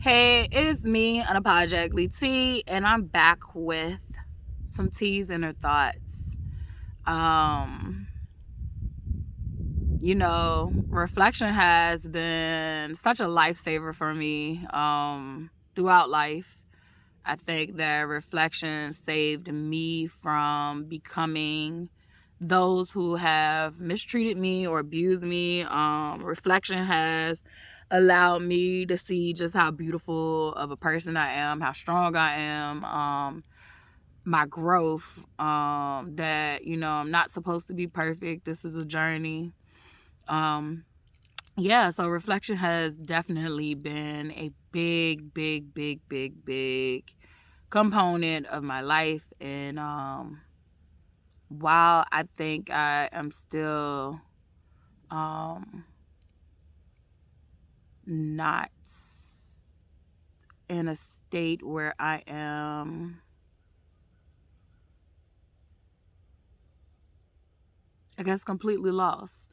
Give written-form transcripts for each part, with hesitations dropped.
Hey, it's me, Unapologetically T, and I'm back with some teas and her thoughts. Um, reflection has been such a lifesaver for me throughout life. I think that reflection saved me from becoming those who have mistreated me or abused me. Reflection has allowed me to see just how beautiful of a person I am, how strong I am, my growth, that, I'm not supposed to be perfect. This is a journey. So reflection has definitely been a big, big, big, big, big component of my life. And while I think I am still not in a state where I am, I guess, completely lost.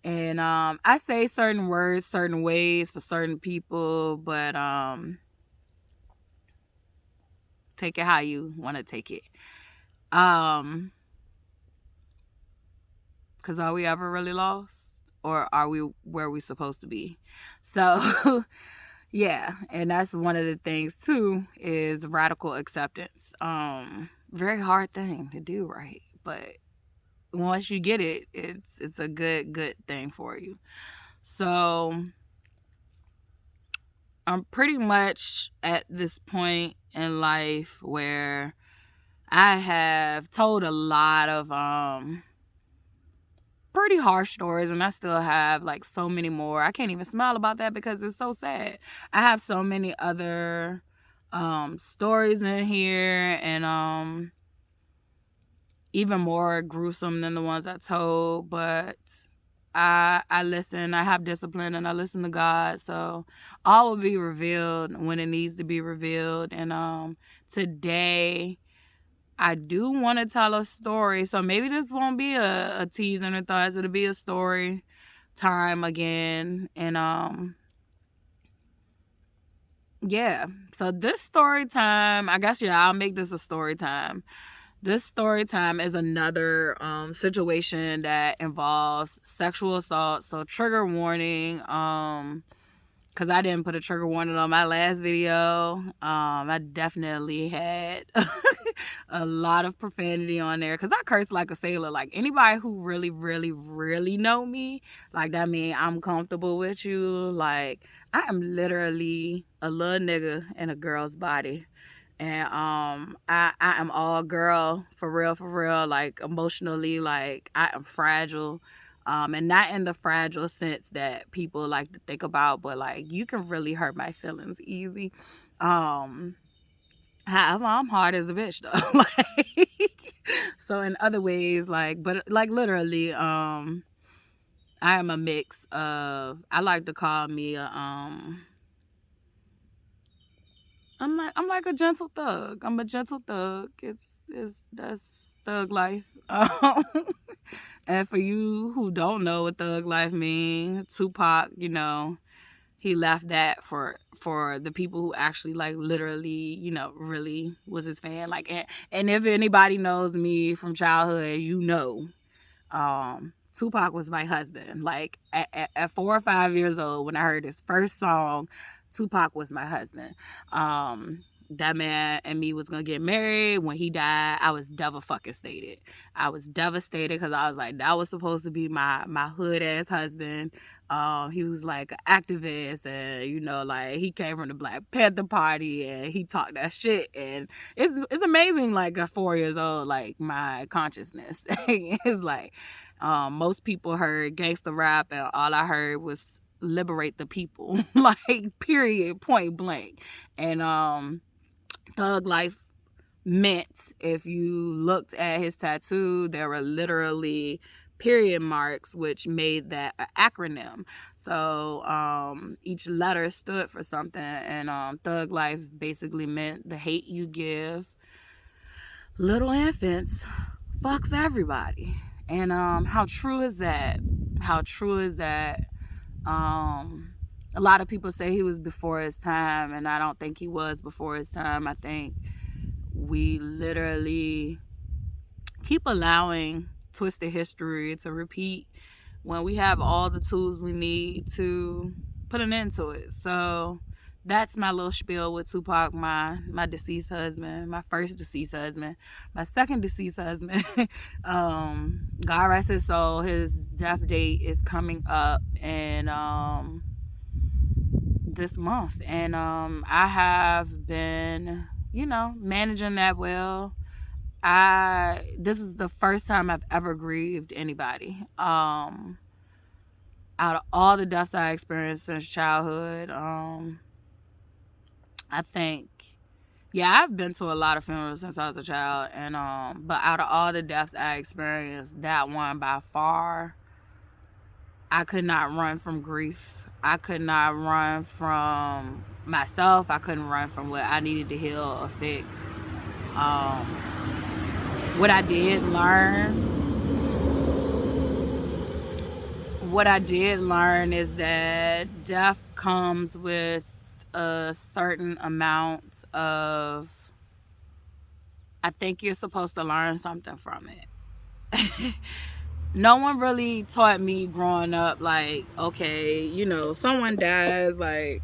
And I say certain words certain ways for certain people, but take it how you want to take it. Because are we ever really lost? Or are we where we supposed to be? So, yeah. And that's one of the things, too, is radical acceptance. Very hard thing to do, right? But once you get it, it's a good thing for you. So, I'm pretty much at this point in life where I have told a lot of pretty harsh stories, and I still have like so many more. I can't even smile about that because it's so sad. I have so many other stories in here, and even more gruesome than the ones I told, but I listen. I have discipline, and I listen to God, so all will be revealed when it needs to be revealed. And today I do want to tell a story, so maybe this won't be a tease and a thoughts. It'll be a story time again. And yeah. So this story time, I guess, I'll make this a story time. This story time is another situation that involves sexual assault. So trigger warning. Because I didn't put a trigger warning on my last video. I definitely had a lot of profanity on there because I curse like a sailor. Like, anybody who really, really, really know me, like, that mean I'm comfortable with you. Like, I am literally a little nigga in a girl's body. And I am all girl, for real, like, emotionally. Like, I am fragile. And not in the fragile sense that people like to think about, but like, you can really hurt my feelings easy. However, I'm hard as a bitch though. Like, so in other ways, like, but like, literally, I am a mix of, I like to call me a I'm like a gentle thug. I'm a gentle thug. That's thug life. And for you who don't know what thug life means, Tupac, he left that for the people who actually, like, literally, really was his fan. Like, and if anybody knows me from childhood, Tupac was my husband. Like, at 4 or 5 years old, when I heard his first song, Tupac was my husband. That man and me was gonna get married. When he died, I was devastated. I was devastated because I was like, that was supposed to be my hood ass husband. He was like an activist, and like, he came from the Black Panther Party, and he talked that shit. And it's amazing. Like, at 4 years old, like, my consciousness is like, most people heard gangsta rap, and all I heard was liberate the people. Like, period, point blank. And thug life meant, if you looked at his tattoo, there were literally period marks, which made that an acronym. So each letter stood for something. And thug life basically meant the hate you give little infants fucks everybody. And how true is that? How true is that? A lot of people say he was before his time, and I don't think he was before his time. I think we literally keep allowing twisted history to repeat when we have all the tools we need to put an end to it. So that's my little spiel with Tupac, my deceased husband, my first deceased husband, my second deceased husband. God rest his soul. His death date is coming up in this month, and I have been, managing that well. This is the first time I've ever grieved anybody. Out of all the deaths I experienced since childhood, I think, I've been to a lot of funerals since I was a child, and but out of all the deaths I experienced, that one by far, I could not run from grief. I could not run from myself. I couldn't run from what I needed to heal or fix. What I did learn is that death comes with a certain amount of, I think you're supposed to learn something from it. No one really taught me growing up, like, okay, someone dies, like,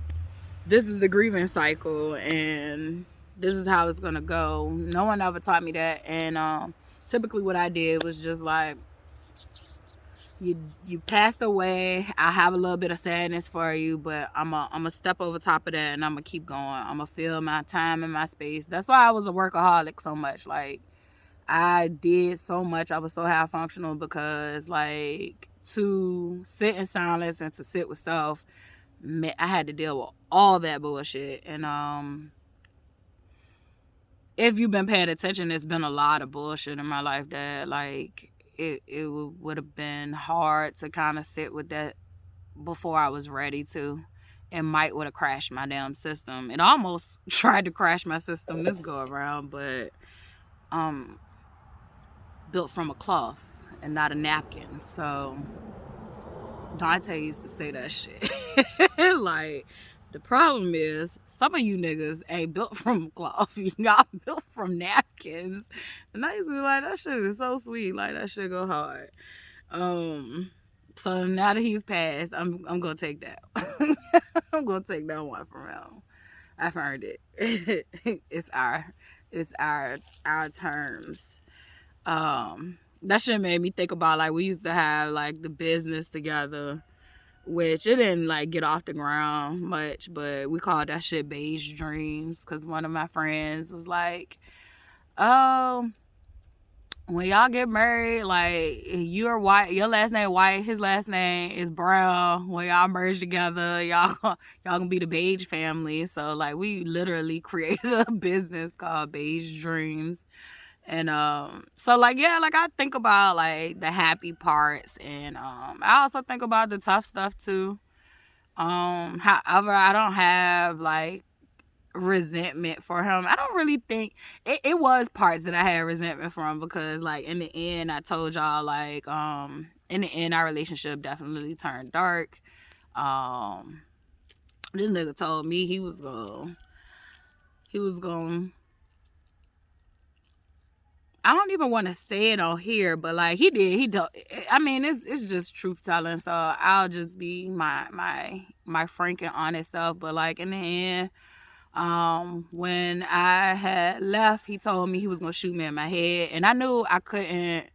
this is the grieving cycle and this is how it's gonna go. No one ever taught me that. And typically what I did was just like, you passed away, I have a little bit of sadness for you, but I'm a step over top of that, and I'm gonna keep going. I'm gonna fill my time and my space. That's why I was a workaholic so much. Like, I did so much. I was so high functional because, like, to sit in silence and to sit with self, I had to deal with all that bullshit. And if you've been paying attention, there's been a lot of bullshit in my life that, like, it would have been hard to kind of sit with that before I was ready to. It might would have crashed my damn system. It almost tried to crash my system this go around, but built from a cloth and not a napkin. So Dante used to say that shit. Like, the problem is, some of you niggas ain't built from cloth. Y'all built from napkins. And I used to be like, that shit is so sweet. Like, that shit go hard. So now that he's passed, I'm gonna take that. I'm gonna take that one from him. I've earned it. It's our terms. That shit made me think about, like, we used to have, like, the business together, which it didn't, like, get off the ground much, but we called that shit beige dreams, because one of my friends was like, oh, when y'all get married, like, you're white, your last name white, his last name is brown. When y'all merge together, y'all gonna be the beige family. So, like, we literally created a business called Beige Dreams. And so, like, yeah, like, I think about, like, the happy parts, and I also think about the tough stuff too. However, I don't have, like, resentment for him. I don't really think it was parts that I had resentment from, because, like, in the end, I told y'all, like, in the end, our relationship definitely turned dark. This nigga told me he was gonna I don't even want to say it on here, but, like, he did. I mean, it's just truth telling. So I'll just be my frank and honest self. But, like, in the end, when I had left, he told me he was gonna shoot me in my head, and I knew I couldn't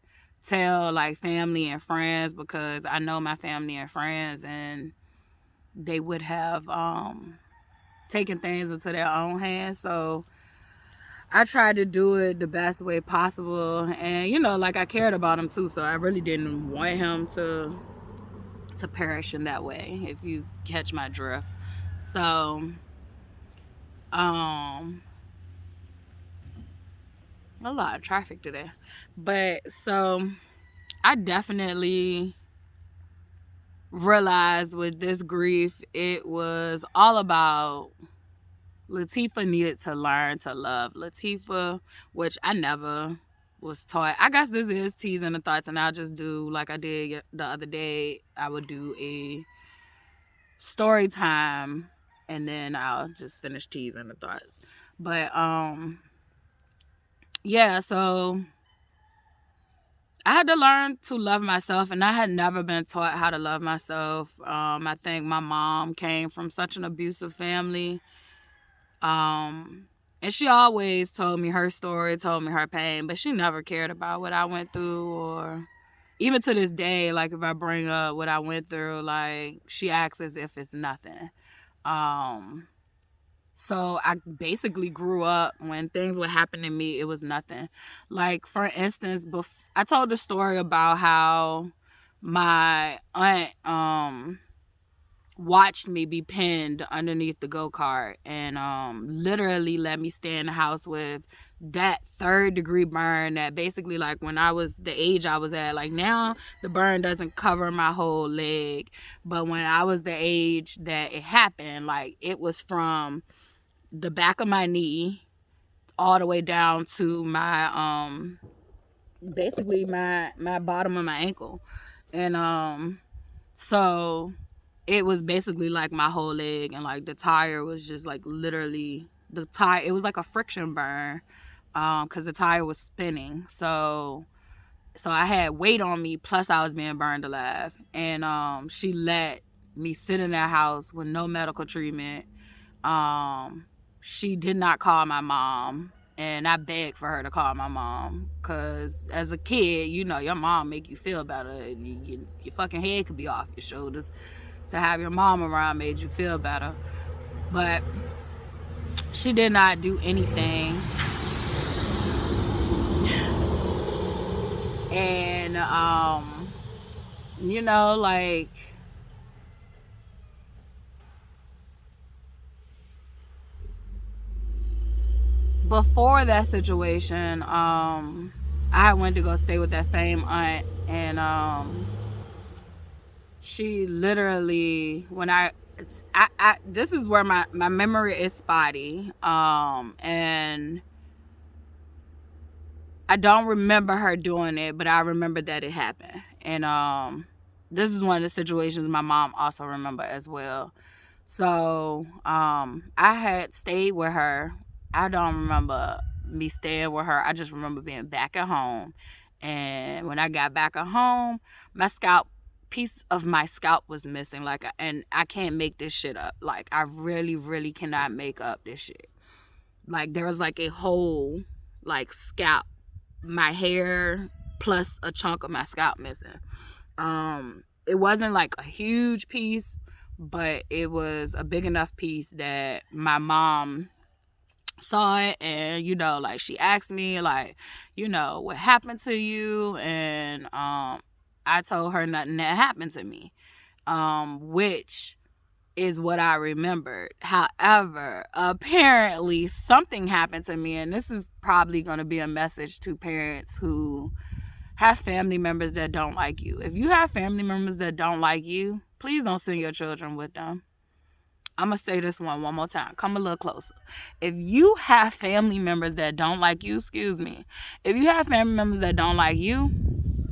tell, like, family and friends, because I know my family and friends, and they would have taken things into their own hands. So I tried to do it the best way possible, and, like, I cared about him too, so I really didn't want him to perish in that way, if you catch my drift. So a lot of traffic today, but so I definitely realized with this grief, it was all about Latifah needed to learn to love. Latifah, which I never was taught. I guess this is teasing the thoughts, and I'll just do like I did the other day. I would do story time, and then I'll just finish teasing the thoughts. But yeah, so I had to learn to love myself, and I had never been taught how to love myself. I think my mom came from such an abusive family. Um, and she always told me her story, told me her pain, but she never cared about what I went through, or even to this day, like if I bring up what I went through, like she acts as if it's nothing. Um, so I basically grew up when things would happen to me, it was nothing. Like for instance, I told the story about how my aunt watched me be pinned underneath the go-kart, and literally let me stay in the house with that third degree burn, that basically, like when I was the age I was at, like now the burn doesn't cover my whole leg, but when I was the age that it happened, like it was from the back of my knee all the way down to my basically my bottom of my ankle. And so it was basically like my whole leg, and like the tire was just like literally the tire, it was like a friction burn, because the tire was spinning. So I had weight on me, plus I was being burned alive. And she let me sit in that house with no medical treatment. She did not call my mom, and I begged for her to call my mom, because as a kid, you know, your mom make you feel better. Your fucking head could be off your shoulders. To have your mom around made you feel better. But she did not do anything. And you know, like before that situation, I went to go stay with that same aunt, and she literally, when I this is where my memory is spotty, and I don't remember her doing it, but I remember that it happened. And this is one of the situations my mom also remember as well. So I had stayed with her. I don't remember me staying with her. I just remember being back at home. And when I got back at home, my scalp, piece of my scalp was missing. Like, and I can't make this shit up. Like, I really, really cannot make up this shit. Like, there was like a whole like scalp, my hair plus a chunk of my scalp missing. It wasn't like a huge piece, but it was a big enough piece that my mom saw it, and you know, like she asked me, like, you know, what happened to you? And I told her nothing that happened to me, which is what I remembered. However, apparently something happened to me, and this is probably going to be a message to parents who have family members that don't like you. If you have family members that don't like you, please don't send your children with them. I'm going to say this one more time. Come a little closer. If you have family members that don't like you, excuse me, if you have family members that don't like you,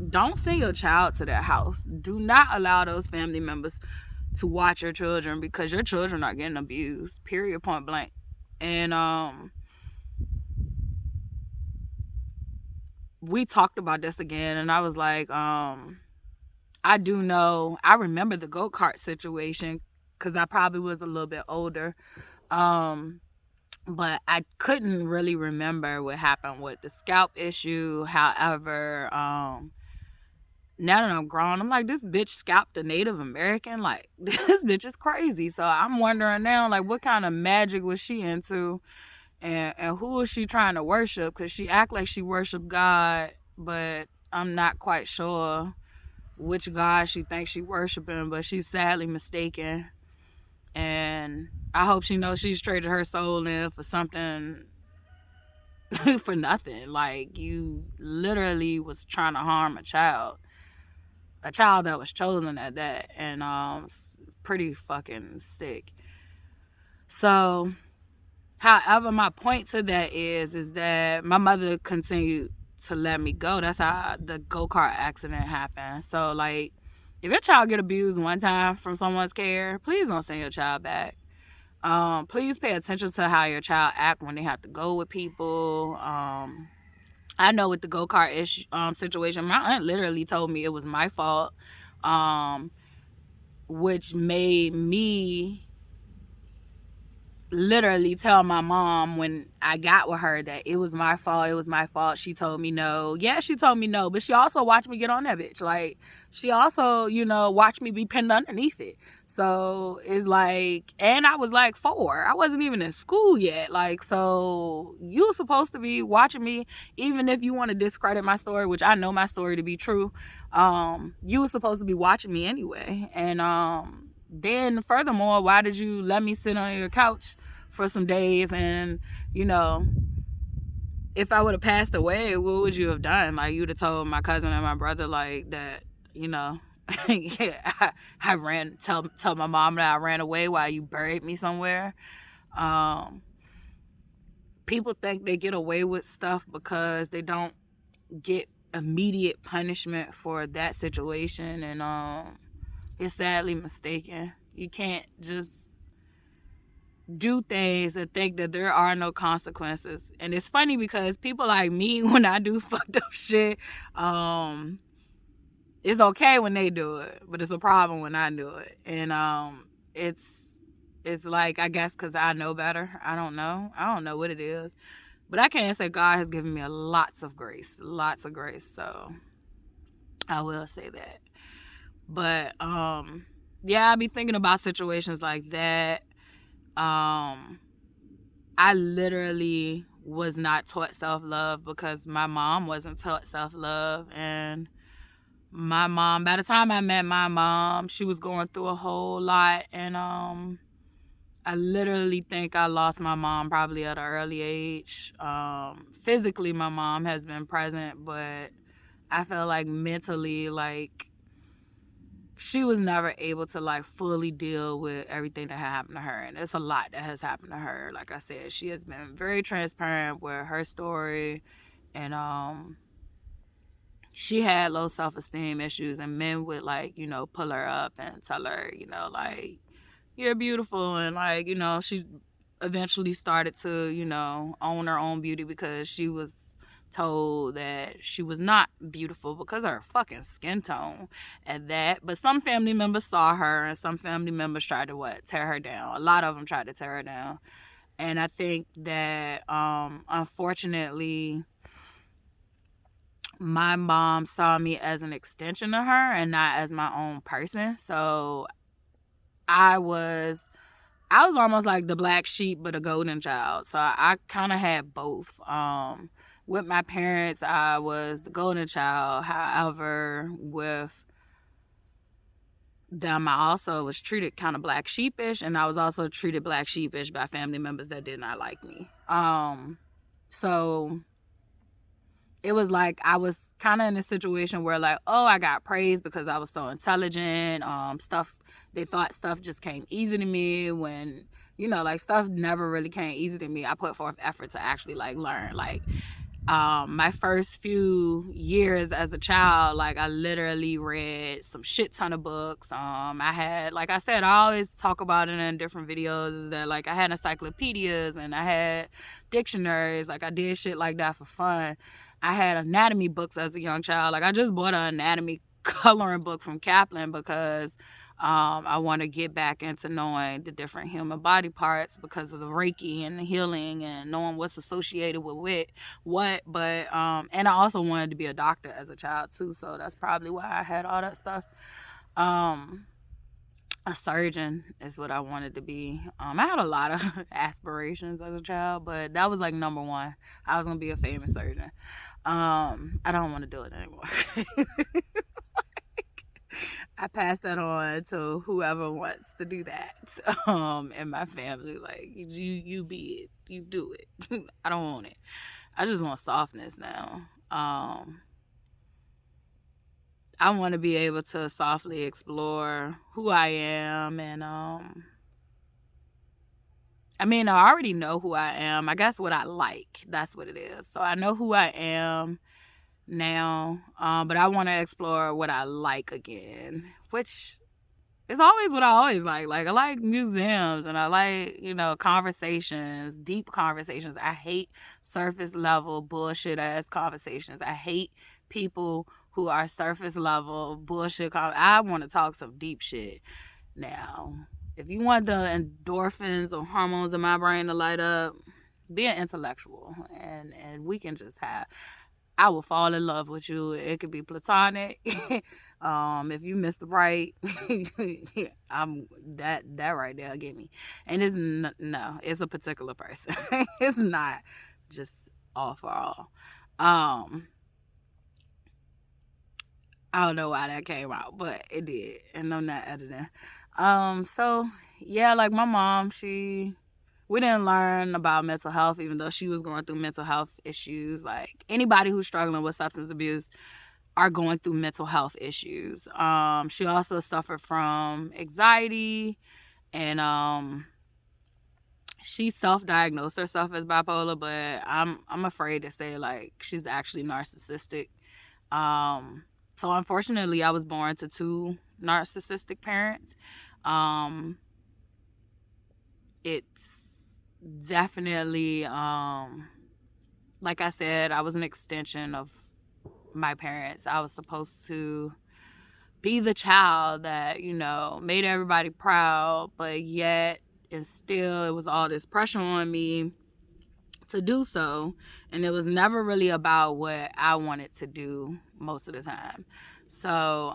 don't send your child to their house. Do not allow those family members to watch your children, because your children are getting abused, period, point blank. And we talked about this again, and I was like, I do know, I remember the go-kart situation, because I probably was a little bit older, but I couldn't really remember what happened with the scalp issue. However, now that I'm grown, I'm like, this bitch scalped a Native American. Like, this bitch is crazy. So I'm wondering now, like, what kind of magic was she into, and who is she trying to worship? Because she act like she worshiped God, but I'm not quite sure which God she thinks she worshiping, but she's sadly mistaken. And I hope she knows she's traded her soul in for something for nothing. Like, you literally was trying to harm a child that was chosen at that, and pretty fucking sick. So, however, my point to that is that my mother continued to let me go. That's how the go-kart accident happened. So, like, if your child get abused one time from someone's care, please don't send your child back. Please pay attention to how your child act when they have to go with people. I know with the go-kart situation, my aunt literally told me it was my fault, which made me literally tell my mom when I got with her that it was my fault. It was my fault. She told me no. Yeah, she told me no, but she also watched me get on that bitch. Like, she also, watched me be pinned underneath it. So it's like, and I was like 4. I wasn't even in school yet. Like, so you were supposed to be watching me, even if you want to discredit my story, which I know my story to be true. You were supposed to be watching me anyway. And then furthermore, why did you let me sit on your couch for some days? And if I would have passed away, what would you have done? Like, you'd have told my cousin and my brother like that, I ran, tell my mom that I ran away while you buried me somewhere. People think they get away with stuff because they don't get immediate punishment for that situation, and you're sadly mistaken. You can't just do things and think that there are no consequences. And it's funny because people like me, when I do fucked up shit, it's okay when they do it, but it's a problem when I do it. And it's like, I guess because I know better. I don't know what it is, but I can't say God has given me lots of grace. So I will say that. But yeah, I be thinking about situations like that. I literally was not taught self-love because my mom wasn't taught self-love. And my mom, by the time I met my mom, she was going through a whole lot. And I literally think I lost my mom probably at an early age. Physically, my mom has been present, but I feel like mentally, like, she was never able to like fully deal with everything that had happened to her. And it's a lot that has happened to her. Like I said, she has been very transparent with her story. And she had low self-esteem issues, and men would like, pull her up and tell her, like, you're beautiful. And like, she eventually started to, own her own beauty because she was told that she was not beautiful because of her fucking skin tone at that. But some family members saw her, and some family members tried to tear her down. A lot of them tried to tear her down. And I think that unfortunately my mom saw me as an extension of her and not as my own person. So I was almost like the black sheep but a golden child. So I kind of had both. With my parents, I was the golden child. However, with them, I also was treated kind of black sheepish, and I was also treated black sheepish by family members that did not like me. So it was like I was kind of in a situation where like, oh, I got praised because I was so intelligent. They thought stuff just came easy to me when, like, stuff never really came easy to me. I put forth effort to actually like learn. Like, my first few years as a child, like, I literally read some shit ton of books. I had, like I said, I always talk about it in different videos, is that like I had encyclopedias and I had dictionaries. Like, I did shit like that for fun. I had anatomy books as a young child. Like, I just bought an anatomy coloring book from Kaplan because I want to get back into knowing the different human body parts because of the Reiki and the healing and knowing what's associated with what. But and I also wanted to be a doctor as a child too, so that's probably why I had all that stuff. A surgeon is what I wanted to be. I had a lot of aspirations as a child, but that was like number one. I was gonna be a famous surgeon. I don't want to do it anymore. I pass that on to whoever wants to do that in my family. Like, you be it, you do it. I don't want it. I just want softness now. I want to be able to softly explore who I am. And I mean, I already know who I am. I guess what I like, that's what it is. So I know who I am, now. But I want to explore what I like again, which is always what I always like. Like, I like museums, and I like, conversations, deep conversations. I hate surface level bullshit ass conversations. I hate people who are surface level bullshit. I want to talk some deep shit. Now, if you want the endorphins or hormones in my brain to light up, be an intellectual, and we can just have. I will fall in love with you. It could be platonic. If you miss the right, I'm that right there get me. And it's no, it's a particular person. It's not just all for all. I don't know why that came out, but it did, and I'm not editing. So yeah, like my mom, we didn't learn about mental health, even though she was going through mental health issues. Like, anybody who's struggling with substance abuse are going through mental health issues. She also suffered from anxiety, and she self-diagnosed herself as bipolar, but I'm afraid to say, like, she's actually narcissistic. So unfortunately, I was born to two narcissistic parents. It's definitely, like I said, I was an extension of my parents. I was supposed to be the child that, made everybody proud, but yet and still it was all this pressure on me to do so, and it was never really about what I wanted to do most of the time. So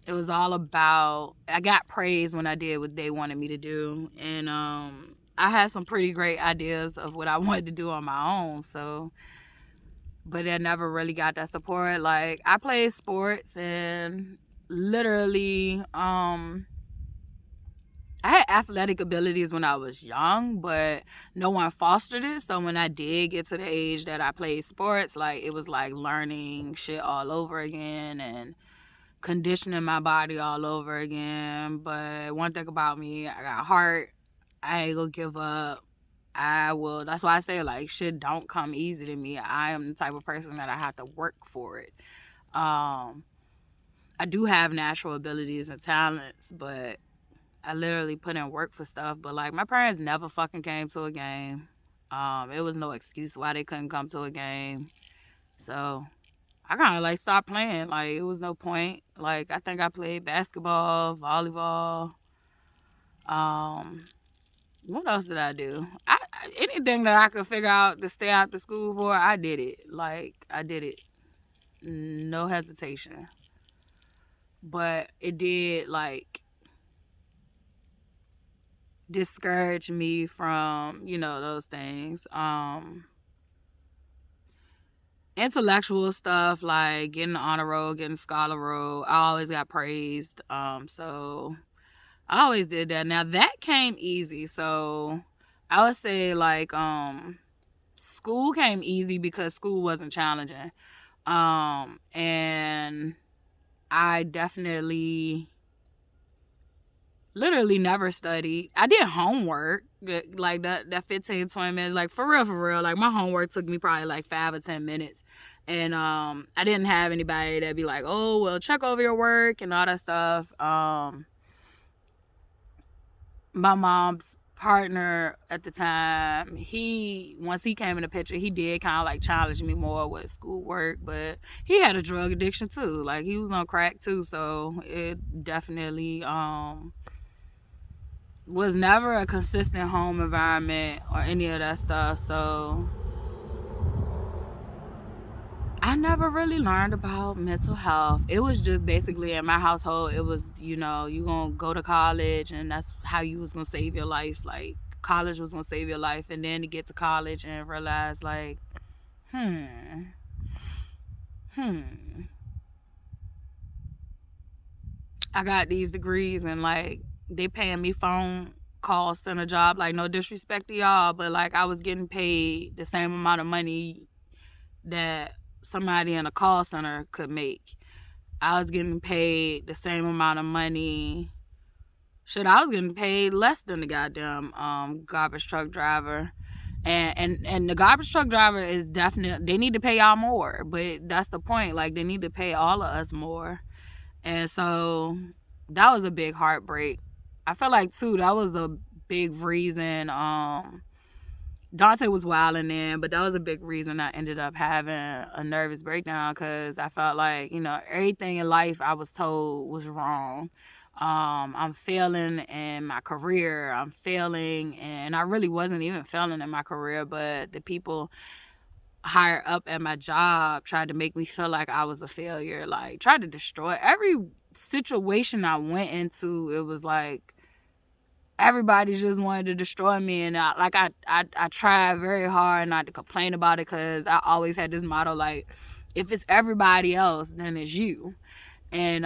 it was all about, I got praised when I did what they wanted me to do, and I had some pretty great ideas of what I wanted to do on my own. So, but I never really got that support. Like, I played sports, and literally I had athletic abilities when I was young, but no one fostered it. So when I did get to the age that I played sports, like, it was like learning shit all over again and conditioning my body all over again. But one thing about me, I got heart. I ain't gonna give up. I will. That's why I say, like, shit don't come easy to me. I am the type of person that I have to work for it. I do have natural abilities and talents, but I literally put in work for stuff. But, like, my parents never fucking came to a game. It was no excuse why they couldn't come to a game. So I kind of, like, stopped playing. Like, it was no point. Like, I think I played basketball, volleyball. What else did I do? Anything that I could figure out to stay after school for, I did it. Like, I did it. No hesitation. But it did, like, discourage me from, those things. Intellectual stuff, like getting the honor roll, getting scholar roll, I always got praised. So I always did that. Now, that came easy. So I would say, like, school came easy because school wasn't challenging. And I definitely literally never studied. I did homework, like that 15, 20 minutes. Like, for real. Like, my homework took me probably like 5 or 10 minutes. And I didn't have anybody that'd be like, oh, well, check over your work and all that stuff. My mom's partner at the time, once he came in the picture, he did kind of like challenge me more with schoolwork, but he had a drug addiction too. Like, he was on crack too, so it definitely was never a consistent home environment or any of that stuff. So I never really learned about mental health. It was just basically in my household, it was, you gonna go to college and that's how you was gonna save your life. Like, college was gonna save your life, and then to get to college and realize, like, I got these degrees, and, like, they paying me phone call center job. Like, no disrespect to y'all, but, like, I was getting paid the same amount of money that somebody in a call center could make. I was getting paid the same amount of money. Shit, I was getting paid less than the goddamn garbage truck driver. And the garbage truck driver is definitely, they need to pay y'all more, but that's the point. Like, they need to pay all of us more. And so that was a big heartbreak. I feel like too, that was a big reason. Dante was wilding in, but that was a big reason I ended up having a nervous breakdown, because I felt like, everything in life I was told was wrong. I'm failing in my career. I'm failing, and I really wasn't even failing in my career, but the people higher up at my job tried to make me feel like I was a failure, like tried to destroy every situation I went into. It was like everybody just wanted to destroy me, and I tried very hard not to complain about it, because I always had this motto, like, if it's everybody else, then it's you. And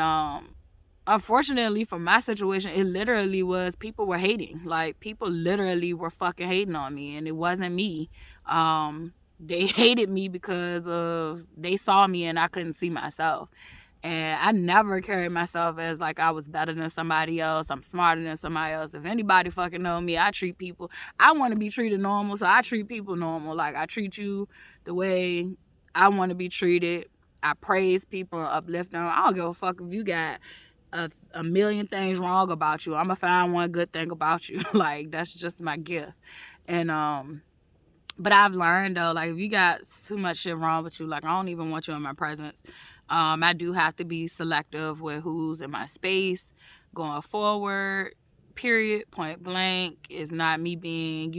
unfortunately for my situation, it literally was, people were hating. Like, people literally were fucking hating on me, and it wasn't me. They hated me because of, they saw me and I couldn't see myself. And I never carried myself as like I was better than somebody else, I'm smarter than somebody else. If anybody fucking know me, I treat people, I want to be treated normal, so I treat people normal. Like, I treat you the way I want to be treated. I praise people, uplift them. I don't give a fuck if you got a million things wrong about you. I'm gonna find one good thing about you. Like, that's just my gift. And but I've learned though, like, if you got too much shit wrong with you, like, I don't even want you in my presence. I do have to be selective with who's in my space going forward, period, point blank. It's not me being,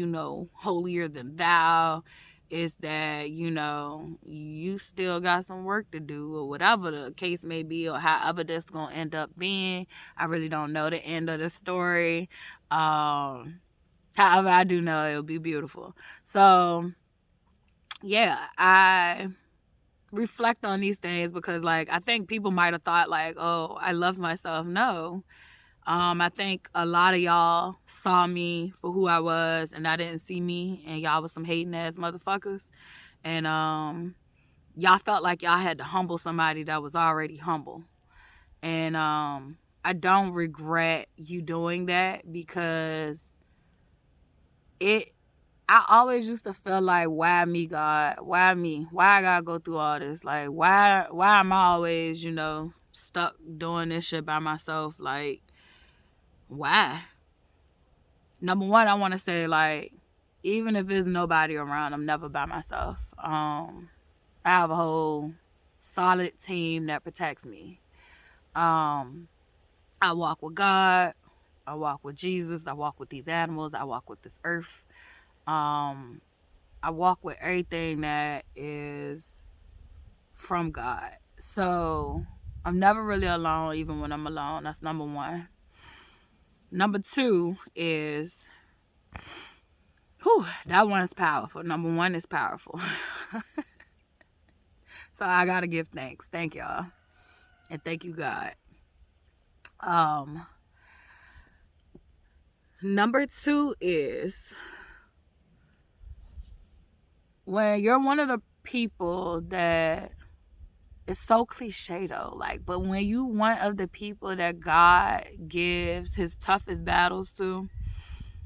holier than thou. It's that, you still got some work to do, or whatever the case may be, or however this going to end up being. I really don't know the end of the story. However, I do know it'll be beautiful. So, yeah, I reflect on these things because, like, I think people might have thought, like, oh, I love myself. No. I think a lot of y'all saw me for who I was, and I didn't see me, and y'all was some hating ass motherfuckers. And y'all felt like y'all had to humble somebody that was already humble. And I don't regret you doing that, because I always used to feel like, why me, God? Why me? Why I gotta go through all this? Like, why am I always, stuck doing this shit by myself? Like, why? Number one, I want to say, like, even if there's nobody around, I'm never by myself. I have a whole solid team that protects me. I walk with God. I walk with Jesus. I walk with these animals. I walk with this earth. I walk with everything that is from God. So I'm never really alone, even when I'm alone. That's number one. Number two is, that one's powerful. Number one is powerful. So I gotta give thanks. Thank y'all. And thank you, God. Number two is, when you're one of the people that, it's so cliche though, like, but when you one of the people that God gives his toughest battles to,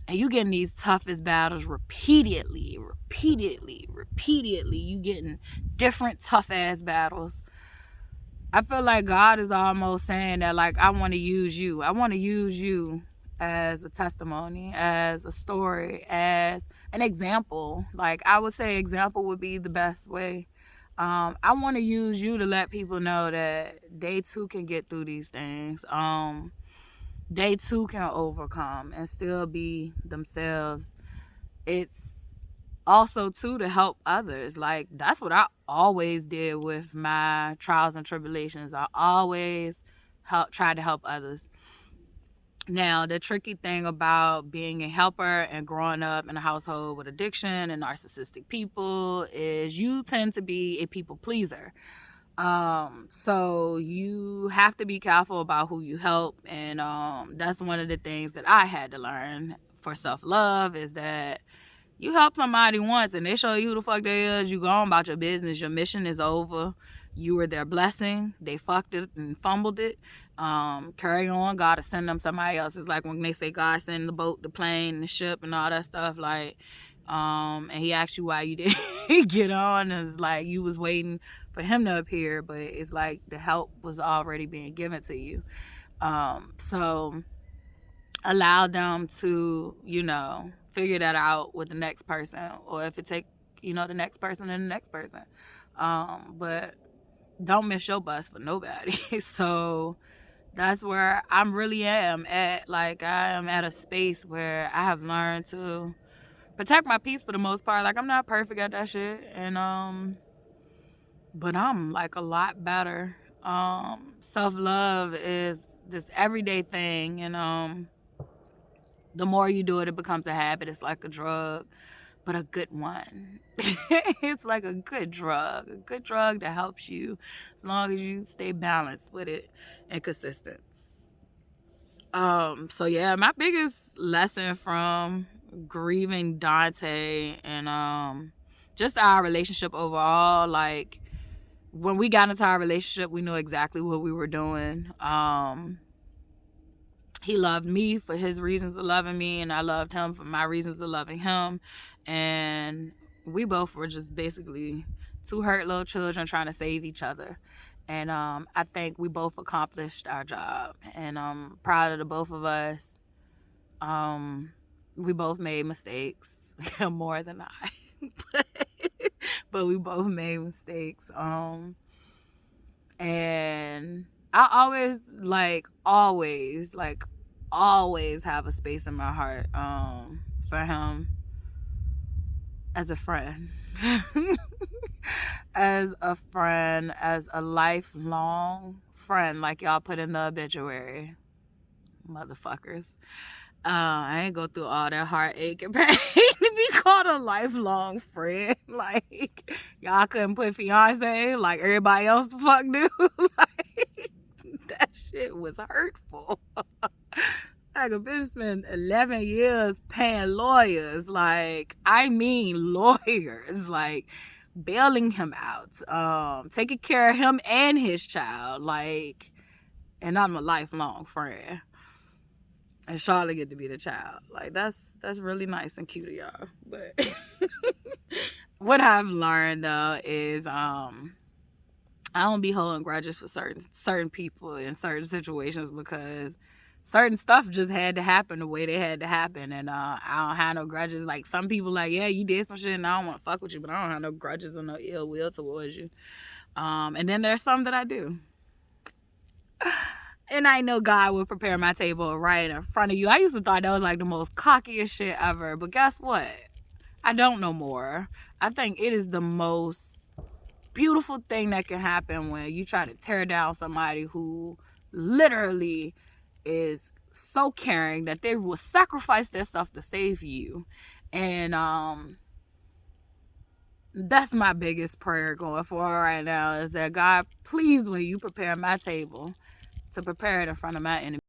and you getting these toughest battles repeatedly, you getting different tough ass battles, I feel like God is almost saying that, like, I want to use you. I want to use you as a testimony, as a story, as an example. Like, I would say example would be the best way. I want to use you to let people know that they too can get through these things. They too can overcome and still be themselves. It's also too to help others. Like, that's what I always did with my trials and tribulations. I always try to help others. Now, the tricky thing about being a helper and growing up in a household with addiction and narcissistic people is you tend to be a people pleaser. So you have to be careful about who you help. And that's one of the things that I had to learn for self-love, is that you help somebody once and they show you who the fuck they is, you go on about your business. Your mission is over. You were their blessing. They fucked it and fumbled it. Carry on. God will send them somebody else. It's like when they say God send the boat, the plane, the ship, and all that stuff. Like, And he asked you why you didn't get on. It's like you was waiting for him to appear, but it's like the help was already being given to you. So allow them to, figure that out with the next person, or if it take, the next person and the next person. But don't miss your bus for nobody. So that's where I really am at. Like, I am at a space where I have learned to protect my peace for the most part. Like, I'm not perfect at that shit, and but I'm like a lot better. Self-love is this everyday thing, and the more you do it, it becomes a habit. It's like a drug, but a good one. It's like a good drug that helps you as long as you stay balanced with it and consistent. So yeah, my biggest lesson from grieving Dante and just our relationship overall, like when we got into our relationship, we knew exactly what we were doing. He loved me for his reasons of loving me, and I loved him for my reasons of loving him. And we both were just basically two hurt little children trying to save each other. And I think we both accomplished our job, and I'm proud of the both of us. We both made mistakes, more than I, but we both made mistakes. And I always have a space in my heart for him as a friend. As a lifelong friend, like y'all put in the obituary, motherfuckers. I ain't go through all that heartache and pain to be called a lifelong friend. Like, y'all couldn't put fiance like everybody else the fuck do. Like, that shit was hurtful. Like, a bitch spent 11 years paying lawyers. Like, I mean lawyers. Like, bailing him out. Taking care of him and his child. Like, and I'm a lifelong friend. And Charlotte get to be the child. Like, that's really nice and cute of y'all. But what I've learned though is I don't be holding grudges for certain people in certain situations, because certain stuff just had to happen the way they had to happen. And I don't have no grudges. Like, some people like, yeah, you did some shit and I don't want to fuck with you, but I don't have no grudges or no ill will towards you. And then there's some that I do. And I know God will prepare my table right in front of you. I used to thought that was like the most cockiest shit ever. But guess what? I don't know more. I think it is the most beautiful thing that can happen when you try to tear down somebody who literally is so caring that they will sacrifice their stuff to save you. And that's my biggest prayer going forward right now, is that God, please, when you prepare my table, to prepare it in front of my enemies.